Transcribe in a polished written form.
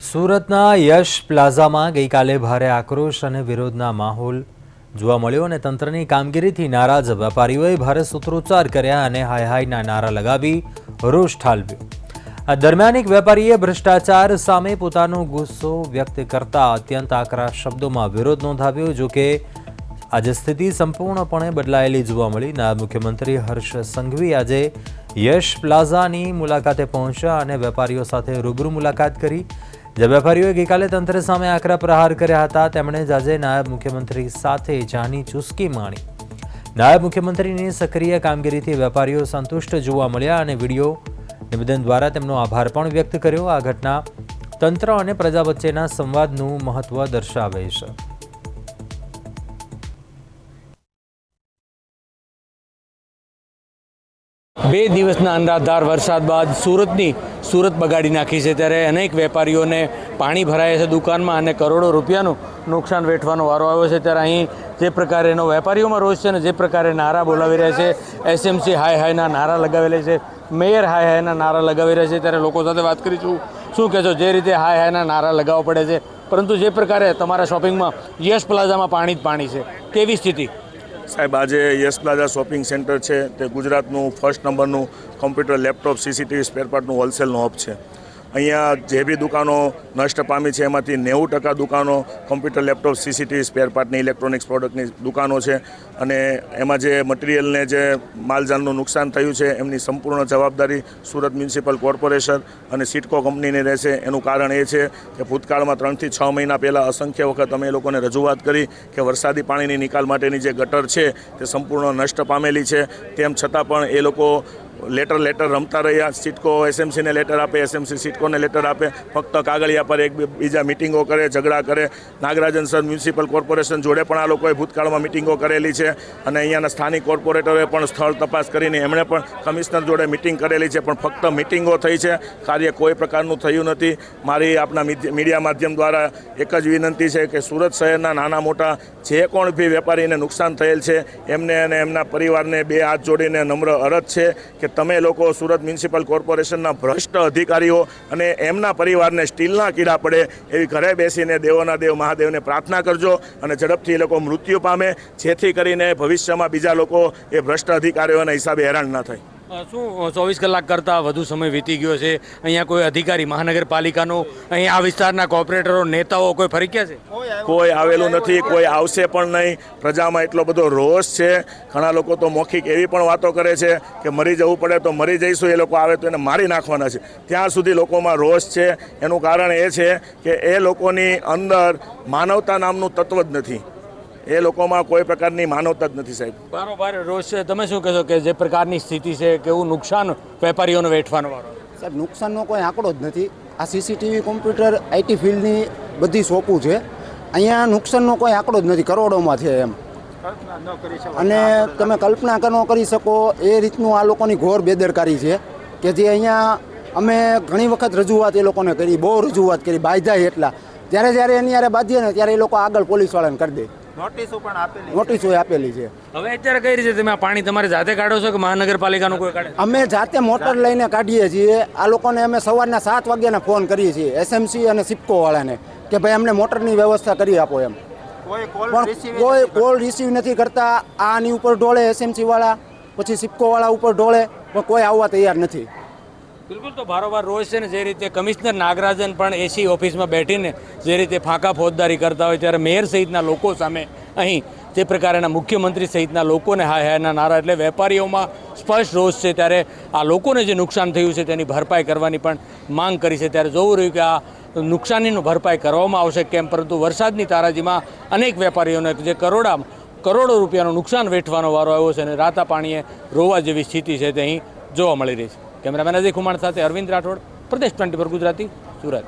સુરતના યશ પ્લાઝામાં ગઈકાલે ભારે આક્રોશ અને વિરોધના માહોલ જોવા મળ્યો અને તંત્રની કામગીરીથી નારાજ વેપારીઓએ ભારે સૂત્રોચ્ચાર કર્યા અને હાય હાયના નારા લગાવી રોષ ઠાલવ્યો। આ દરમિયાન એક વેપારીએ ભ્રષ્ટાચાર સામે પોતાનો ગુસ્સો વ્યક્ત કરતા અત્યંત આકરા શબ્દોમાં વિરોધ નોંધાવ્યો। જો કે આજે સ્થિતિ સંપૂર્ણપણે બદલાયેલી જોવા મળી। નાયબ મુખ્યમંત્રી હર્ષ સંઘવી આજે યશ પ્લાઝાની મુલાકાતે પહોંચ્યા અને વેપારીઓ સાથે રૂબરૂ મુલાકાત કરી। જે વેપારીઓએ ગઈકાલે તંત્ર સામે આકરા પ્રહાર કર્યા હતા તેમણે જ આજે નાયબ મુખ્યમંત્રી સાથે જાની ચુસ્કી માણી। નાયબ મુખ્યમંત્રીની સક્રિય કામગીરીથી વેપારીઓ સંતુષ્ટ જોવા મળ્યા અને વિડીયો નિવેદન દ્વારા તેમનો આભાર પણ વ્યક્ત કર્યો। આ ઘટના તંત્ર અને પ્રજા વચ્ચેના સંવાદનું મહત્વ દર્શાવે છે। બે દિવસના અનરાધાર વરસાદ બાદ સુરત બગાડી નાખી છે। ત્યારે અનેક વેપારીઓને પાણી ભરાયા છે દુકાનમાં અને કરોડો રૂપિયાનું નુકસાન વેઠવાનો વારો આવ્યો છે। ત્યારે અહીં જે પ્રકારેનો વેપારીઓમાં રોષ છે અને જે પ્રકારે નારા બોલાવી રહ્યા છે, એસએમસી હાય હાયના નારા લગાવેલા છે, મેયર હાય હાયના નારા લગાવી રહ્યા છે। ત્યારે લોકો સાથે વાત કરીશું। શું કહેશો, જે રીતે હાય હાયના નારા લગાવવા પડે છે, પરંતુ જે પ્રકારે તમારા શોપિંગમાં યશ પ્લાઝામાં પાણી જ પાણી છે, કેવી સ્થિતિ? સાહેબ, આજે યશ પ્લાઝા શોપિંગ સેન્ટર છે તે ગુજરાતનું ફર્સ્ટ નંબરનું કોમ્પ્યુટર, લેપટોપ, સીસીટીવી સ્પેરપાર્ટનું હોલસેલનું હબ છે। અહીંયા જે બી દુકાનો નષ્ટ પામી છે એમાંથી 90% દુકાનો કોમ્પ્યુટર, લેપટોપ, સીસીટીવી સ્પેરપાર્ટની, ઇલેક્ટ્રોનિક્સ પ્રોડક્ટની દુકાનો છે અને એમાં જે મટીરિયલને જે માલજાલનું નુકસાન થયું છે એમની સંપૂર્ણ જવાબદારી સુરત મ્યુનિસિપલ કોર્પોરેશન અને સિટકો કંપનીને રહેશે। એનું કારણ એ છે કે ભૂતકાળમાં 3 થી 6 મહિના પહેલાં અસંખ્ય વખત અમે એ લોકોને રજૂઆત કરી કે વરસાદી પાણીની નિકાલ માટેની જે ગટર છે તે સંપૂર્ણ નષ્ટ પામેલી છે। તેમ છતાં પણ એ લોકો લેટર રમતા રહ્યા। સિટકો એસએમસીને લેટર આપે, એસએમસી સિટકોને લેટર આપે, ફક્ત કાગળિયા પર એક બીજા મિટિંગો કરે, ઝઘડા કરે। નાગરાજન સર મ્યુનિસિપલ કોર્પોરેશન જોડે પણ આ લોકોએ ભૂતકાળમાં મિટિંગો કરેલી છે અને અહીંયાના સ્થાનિક કોર્પોરેટરોએ પણ સ્થળ તપાસ કરીને એમણે પણ કમિશનર જોડે મિટિંગ કરેલી છે, પણ ફક્ત મિટિંગો થઈ છે, કાર્ય કોઈ પ્રકારનું થયું નથી। મારી આપના મીડિયા માધ્યમ દ્વારા એક જ વિનંતી છે કે સુરત શહેરના નાના મોટા જે કોણ બી વેપારીને નુકસાન થયેલ છે એમને અને એમના પરિવારને 2 હાથ જોડીને નમ્ર અરજ છે કે તમે લોકો સુરત મ્યુનિસિપલ કોર્પોરેશનના ભ્રષ્ટ અધિકારીઓ અને એમના પરિવારને સ્ટીલના કીડા પડે એવી ઘરે બેસીને દેવોના દેવ મહાદેવને પ્રાર્થના કરજો અને ઝડપથી એ લોકો મૃત્યુ પામે, જેથી કરીને ભવિષ્યમાં બીજા લોકો એ ભ્રષ્ટ અધિકારીઓના હિસાબે હેરાન ન થાય। શું 24 કલાક કરતાં વધુ સમય વીતી ગયો છે? અહીંયા કોઈ અધિકારી મહાનગરપાલિકાનો, અહીં આ વિસ્તારના કોર્પોરેટરો, નેતાઓ કોઈ ફરી ગયા છે? કોઈ આવેલું નથી, કોઈ આવશે પણ નહીં। પ્રજામાં એટલો બધો રોષ છે। ઘણા લોકો તો મૌખિક એવી પણ વાતો કરે છે કે મરી જવું પડે તો મરી જઈશું, એ લોકો આવે તો એને મારી નાખવાના છે, ત્યાં સુધી લોકોમાં રોષ છે। એનું કારણ એ છે કે એ લોકોની અંદર માનવતા નામનું તત્વ જ નથી। એ લોકોમાં કોઈ પ્રકારની માનવતા જ નથી સાહેબ। બરોબર રોષ છે। તમે શું કહેશો કે જે પ્રકારની સ્થિતિ છે, કેવું નુકસાન વેપારીઓને વેઠવાનો વારો? સાહેબ, નુકસાનનો કોઈ આંકડો જ નથી। આ સીસીટીવી, કોમ્પ્યુટર, આઈટી ફિલ્ડની બધી શોપો છે, અહીંયા નુકસાનનો કોઈ આંકડો જ નથી, કરોડોમાં છે એમ। અને તમે કલ્પના ન કરી શકો એ રીતનું આ લોકોની ઘોર બેદરકારી છે કે જે અહીંયા અમે ઘણી વખત રજૂઆત એ લોકોને કરી, બહુ રજૂઆત કરી, બાંધ્યા એટલા, જ્યારે એની યારે બાંધીએ ને ત્યારે એ લોકો આગળ પોલીસવાળાને કરી દે, નોટિસો આપેલી છે। હવે અત્યારે કઈ રીતે તમે આ પાણી તમારે જાતે કાઢો છો કે મહાનગરપાલિકાનું કોઈ કાઢે? અમે જાતે મોટર લઈને કાઢીએ છીએ। આ લોકોને અમે સવારના 7 વાગ્યાના ફોન કરીએ છીએ, એસએમસી અને સિપકો વાળાને, કે ભાઈ અમને મોટરની વ્યવસ્થા કરી આપો એમ, પણ કોઈ કોલ રિસીવ નથી કરતા। આની ઉપર ઢોળે એસએમસી વાળા, પછી સિપકો વાળા ઉપર ઢોળે, પણ કોઈ આવવા તૈયાર નથી। બિલકુલ, તો ભારોભાર રોષ છે ને। જે રીતે કમિશનર નાગરાજન પણ એસી ઓફિસમાં બેઠીને જે રીતે ફાંકા ફોજદારી કરતા હોય, ત્યારે મેયર સહિતના લોકો સામે અહીં જે પ્રકારના મુખ્યમંત્રી સહિતના લોકોને હાય હાયના નારા, એટલે વેપારીઓમાં સ્પષ્ટ રોષ છે। ત્યારે આ લોકોને જે નુકસાન થયું છે તેની ભરપાઈ કરવાની પણ માંગ કરી છે। ત્યારે જોવું રહ્યું કે આ નુકસાનીનું ભરપાઈ કરવામાં આવશે કેમ, પરંતુ વરસાદની તારાજીમાં અનેક વેપારીઓને જે કરોડો રૂપિયાનું નુકસાન વેઠવાનો વારો આવ્યો છે અને રાતા પાણીએ રોવા જેવી સ્થિતિ છે તે અહીં જોવા મળી રહી છે। કેમેરામેન અજય કુમાર સાથે અરવિંદ રાઠોડ, પ્રદેશ 24 ગુજરાતી, સુરત।